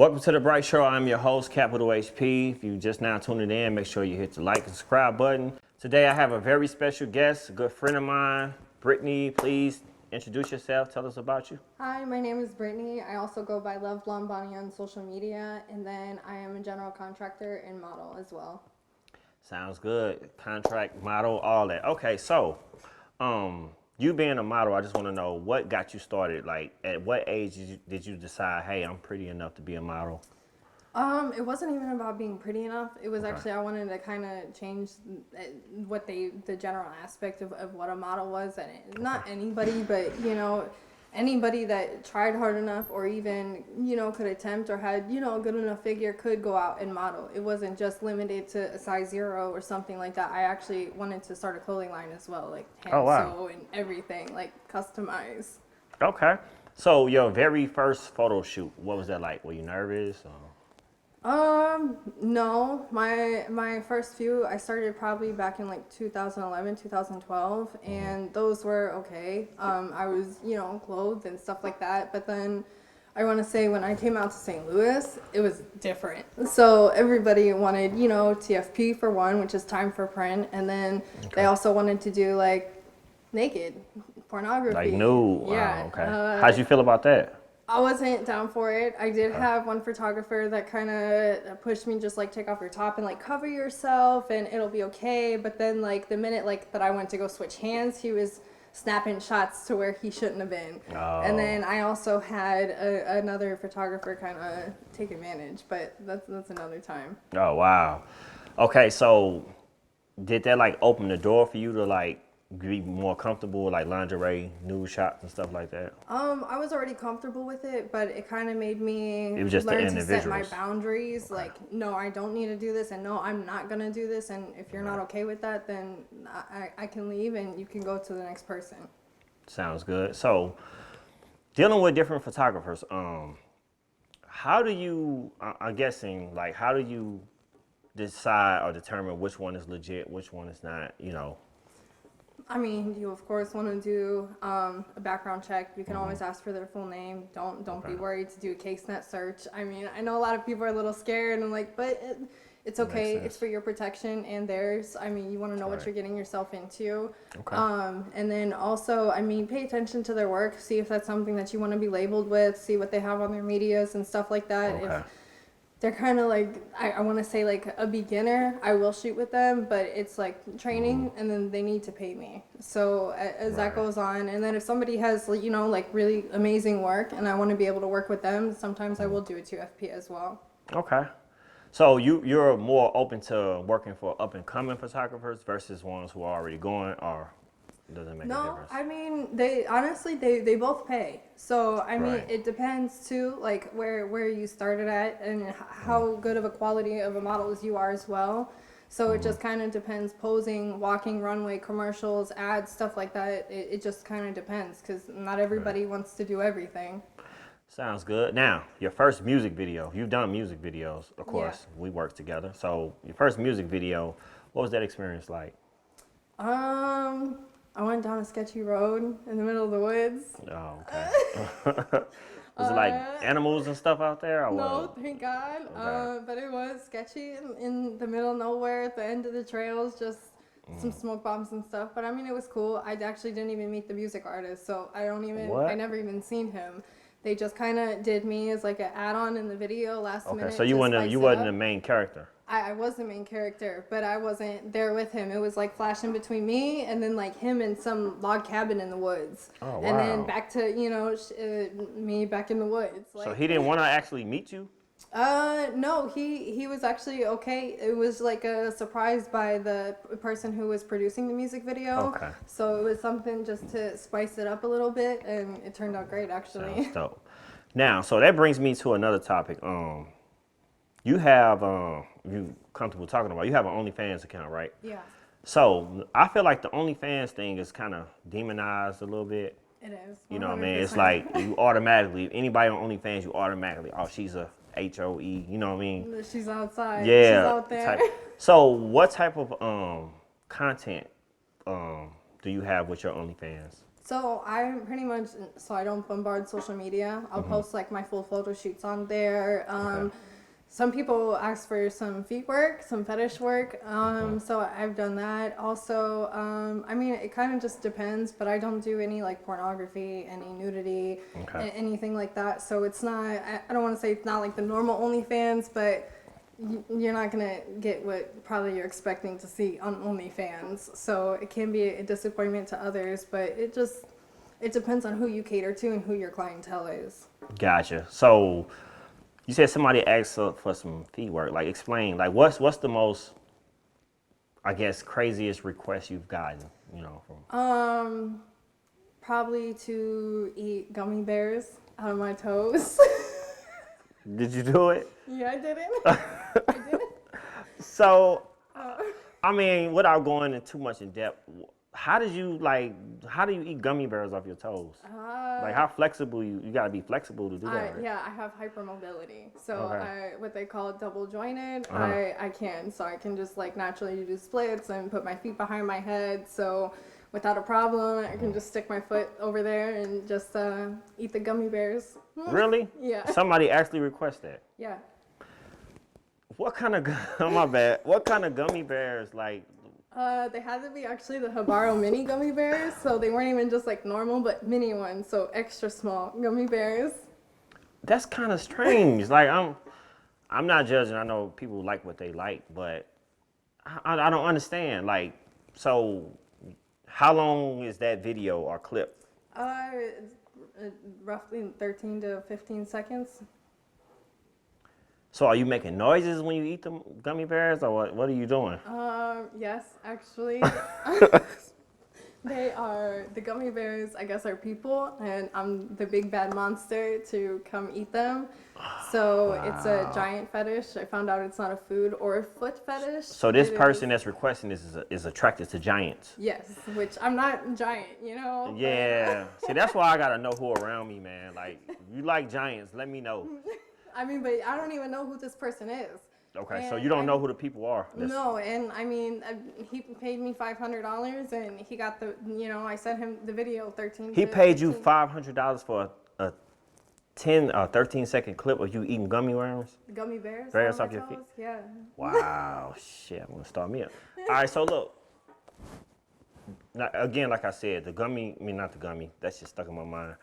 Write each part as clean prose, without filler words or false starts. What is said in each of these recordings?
Welcome to the Bright Show. I'm your host, Capital HP. If you just now tuning in, make sure you hit the like and subscribe button. Today I have a very special guest, a good friend of mine, Brittany. Please introduce yourself. Tell us about you. Hi, my name is Brittany. I also go by Love Blonde Bonnie on social media, and then I am a general contractor and model as well. Sounds good. Contract, model, all that. Okay, so you being a model, I just want to know what got you started. Like, at what age did you decide, hey, I'm pretty enough to be a model? It wasn't even about being pretty enough. It was actually, I wanted to kind of change the general aspect of what a model was. And not anybody, but, anybody that tried hard enough or even, could attempt or had, a good enough figure could go out and model. It wasn't just limited to a size 0 or something like that. I actually wanted to start a clothing line as well, like hand sew and everything, like customize. Okay. So your very first photo shoot, what was that like? Were you nervous? Or? No, my first few, I started probably back in like 2011, 2012, and those were okay. I was, clothed and stuff like that, but then I want to say when I came out to St. Louis, it was different. So everybody wanted, TFP for one, which is time for print, and then they also wanted to do like naked pornography. Like nude? Yeah. Wow, okay. How'd you feel about that? I wasn't down for it. I did have one photographer that kind of pushed me, just like take off your top and like cover yourself and it'll be okay. But then like the minute like that I went to go switch hands, he was snapping shots to where he shouldn't have been. Oh. And then I also had another photographer kind of take advantage, but that's another time. Oh, wow. Okay, so did that like open the door for you to like be more comfortable with like lingerie, nude shots and stuff like that? I was already comfortable with it, but it kind of made me it was just learn to set my boundaries. Okay. Like, no, I don't need to do this, and no, I'm not gonna do this. And if you're not okay with that, then I can leave, and you can go to the next person. Sounds good. So, dealing with different photographers, how do you? I'm guessing, like, how do you decide or determine which one is legit, which one is not? I mean, you of course want to do a background check. You can always ask for their full name. Don't be worried to do a CaseNet search. I mean, I know a lot of people are a little scared and like, but it's okay. It's for your protection and theirs. I mean, you want to know what you're getting yourself into. Okay. And then also, I mean, pay attention to their work. See if that's something that you want to be labeled with. See what they have on their medias and stuff like that. Okay. If they're kind of like, I want to say like a beginner, I will shoot with them, but it's like training and then they need to pay me. So as that goes on, and then if somebody has, like really amazing work and I want to be able to work with them, sometimes I will do a 2FP as well. Okay. So you're more open to working for up and coming photographers versus ones who are already going, or does it make a difference? No, I mean, they honestly, they both pay. So, I mean, it depends too, like where you started at and how good of a quality of a model as you are as well. So it just kind of depends, posing, walking, runway, commercials, ads, stuff like that. It just kind of depends because not everybody wants to do everything. Sounds good. Now, your first music video, you've done music videos, of course. Yeah. We worked together. So your first music video, what was that experience like? I went down a sketchy road in the middle of the woods. Oh, okay. Was it like animals and stuff out there? Or no, what? Thank God. Okay. But it was sketchy in the middle of nowhere at the end of the trails, just some smoke bombs and stuff. But I mean, it was cool. I actually didn't even meet the music artist, so I never even seen him. They just kind of did me as like an add-on in the video last minute. Okay, so you wasn't the main character. I was the main character, but I wasn't there with him. It was like flashing between me and then like him in some log cabin in the woods. Oh, wow. And then back to, me back in the woods. Like, so he didn't want to actually meet you? No, he was actually okay. It was like a surprise by the person who was producing the music video. Okay. So it was something just to spice it up a little bit, and it turned out great actually. Sounds dope. Now, so that brings me to another topic. You have, you comfortable talking about, you have an OnlyFans account, right? Yeah. So I feel like the OnlyFans thing is kind of demonized a little bit. It is. 100%. You know what I mean? It's like you automatically, anybody on OnlyFans, you automatically, oh, she's a HOE, you know what I mean? She's outside. Yeah. She's out there. So what type of content do you have with your OnlyFans? So I don't bombard social media. I'll post like my full photo shoots on there. Okay. Some people ask for some feet work, some fetish work. So I've done that. Also, I mean, it kind of just depends, but I don't do any like pornography, any nudity, Okay. anything like that. So it's not, I don't want to say it's not like the normal OnlyFans, but you're not going to get what probably you're expecting to see on OnlyFans. So it can be a disappointment to others, but it depends on who you cater to and who your clientele is. Gotcha. So you said somebody asked for some fee work. Like, explain. Like, what's the most, I guess, craziest request you've gotten? You know, from. Probably to eat gummy bears out of my toes. Did you do it? Yeah, I did it. I did it. So, I mean, without going into too much in depth, how do you eat gummy bears off your toes? Like, how flexible you gotta be flexible to do that, right? Yeah, I have hypermobility. So Okay. what they call double jointed, I can. So I can just like naturally do splits and put my feet behind my head. So without a problem, I can just stick my foot over there and just eat the gummy bears. Really? Yeah. Somebody actually requested that. Yeah. What kind of oh my bad? What kind of gummy bears? Like, They had to be actually the Habaro mini gummy bears, so they weren't even just like normal, but mini ones, so extra small gummy bears. that's kind of strange. Like, I'm not judging. I know people like what they like, but I don't understand. Like, so how long is that video or clip? Roughly 13 to 15 seconds. So are you making noises when you eat the gummy bears, or what are you doing? Yes, actually. The gummy bears, I guess, are people, and I'm the big bad monster to come eat them. So It's a giant fetish. I found out it's not a food or a foot fetish. So this It person is- that's requesting this is attracted to giants. Yes, which I'm not giant, you know? Yeah. See, that's why I gotta know who around me, man. Like, you like giants, let me know. I mean, but I don't even know who this person is. Okay, so And you don't know who the people are. No, and I mean, he paid me $500, and he got I sent him the video 13. He to paid you 15 $500 for a 10 or 13-second clip of you eating gummy worms. gummy bears. Bears on off my your feet? toes. Yeah. Wow, shit, I'm gonna start me up. All right, so look. Now, again, like I said, not the gummy, that's just stuck in my mind.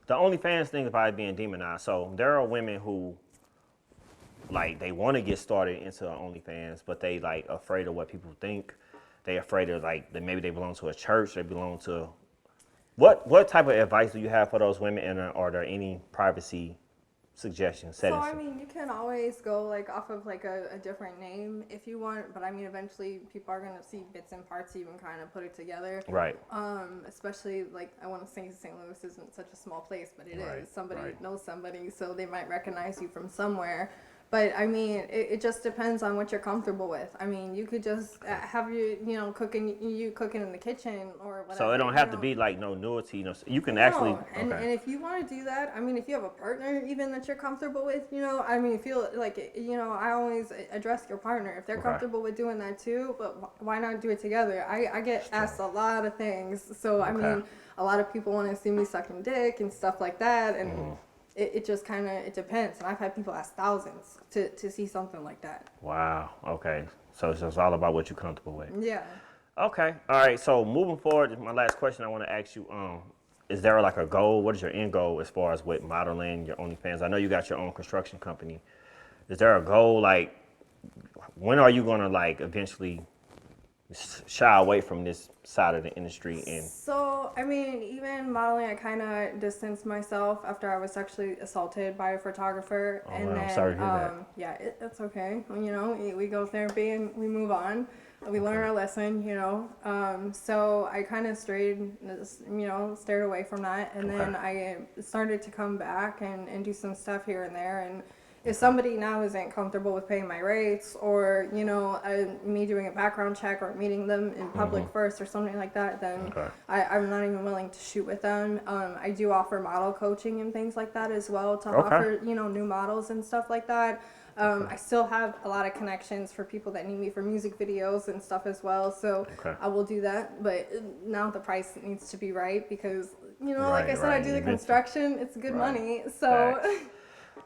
The OnlyFans thing is probably being demonized. So there are women who, like, they want to get started into OnlyFans, but they like afraid of what people think. They afraid of like that maybe they belong to a church. They belong to what type of advice do you have for those women? And are there any privacy suggestions? So Settings? I mean, you can always go like off of like a different name if you want, but I mean, eventually people are gonna see bits and parts so you can kind of put it together. Right. Especially like I want to say St. Louis isn't such a small place, but it Right, is. Somebody right. knows somebody, so they might recognize you from somewhere. But I mean, it just depends on what you're comfortable with. I mean, you could just have you cooking in the kitchen or whatever. So it don't have to be like no nudity. No, you can actually. No, and if you want to do that, I mean, if you have a partner even that you're comfortable with, I mean, feel like, I always address your partner if they're Okay. comfortable with doing that too. But why not do it together? I get asked a lot of things, so I mean, a lot of people want to see me sucking dick and stuff like that, and. It just kind of, it depends. And I've had people ask thousands to see something like that. Wow. Okay. So it's just all about what you're comfortable with. Yeah. Okay. All right. So moving forward, my last question I want to ask you, is there like a goal? What is your end goal as far as with modeling, your OnlyFans? I know you got your own construction company. Is there a goal? Like, when are you going to like eventually shy away from this side of the industry? And So, I mean, even modeling, I kind of distanced myself after I was sexually assaulted by a photographer. Oh, wow, I'm sorry to hear that. Yeah, it's okay. We go therapy and we move on. We learn our lesson, So I kind of stared away from that. And then I started to come back and do some stuff here and there. And if somebody now isn't comfortable with paying my rates or, me doing a background check or meeting them in public first or something like that, then I'm not even willing to shoot with them. I do offer model coaching and things like that as well to offer, new models and stuff like that. I still have a lot of connections for people that need me for music videos and stuff as well. So I will do that. But now the price needs to be right because, like I said, I do the construction. It's good money. So.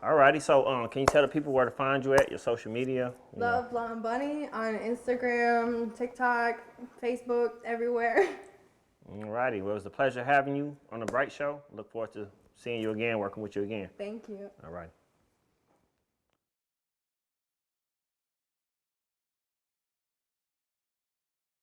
Alrighty, so can you tell the people where to find you at, your social media? Love Blonde Bunny on Instagram, TikTok, Facebook, everywhere. Alrighty, well, it was a pleasure having you on the Bright Show. Look forward to seeing you again, working with you again. Thank you. All right.